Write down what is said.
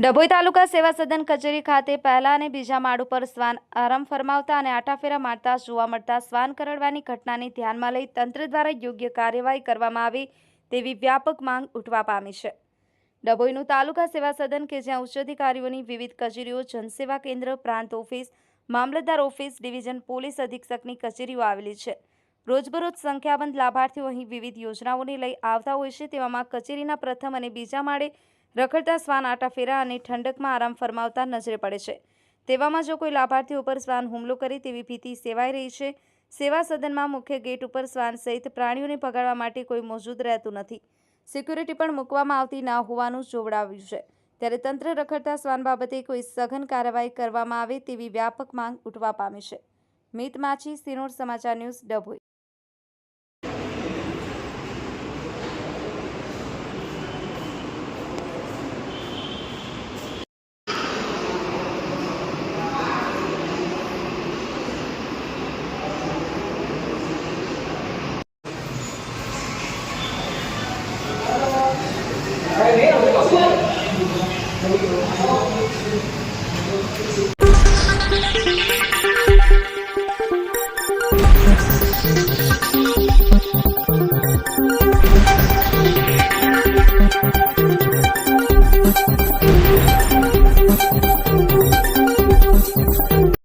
ડભોઈ તાલુકા સેવા સદન કચેરી ખાતે પહેલા અને બીજા માળ ઉપર શ્વાન આરામ ફરમાવતા અને આટાફેરા મારતા જોવા મળતા શ્વાન કરડવાની ઘટનાને ધ્યાનમાં લઈ તંત્ર દ્વારા યોગ્ય કાર્યવાહી કરવામાં આવે તેવી વ્યાપક માંગ ઉઠવા પામી છે। ડભોઈનું તાલુકા સેવા સદન કે જ્યાં ઉચ્ચ અધિકારીઓની વિવિધ કચેરીઓ, જનસેવા કેન્દ્ર, પ્રાંત ઓફિસ, મામલતદાર ઓફિસ, ડિવિઝન પોલીસ અધિક્ષકની કચેરીઓ આવેલી છે। રોજબરોજ સંખ્યાબંધ લાભાર્થીઓ અહીં વિવિધ યોજનાઓને લઈ આવતા હોય છે। તેવામાં કચેરીના પ્રથમ અને બીજા માળે રખડતા શ્વાન આટાફેરા અને ઠંડકમાં આરામ ફરમાવતા નજરે પડે છે। તેવામાં જો કોઈ લાભાર્થીઓ પર શ્વાન હુમલો કરે તેવી ભીતિ સેવાઈ રહી છે। સેવા સદનમાં મુખ્ય ગેટ ઉપર શ્વાન સહિત પ્રાણીઓને ભગાડવા માટે કોઈ મોજૂદ રહેતું નથી। સિક્યુરિટી પણ મૂકવામાં આવતી ન હોવાનું જોવડાવ્યું છે। ત્યારે તંત્ર રખડતા શ્વાન બાબતે કોઈ સઘન કાર્યવાહી કરવામાં આવે તેવી વ્યાપક માંગ ઉઠવા પામી છે। મિત માછી, સિનોર સમાચાર ન્યૂઝ, ડભોઈ।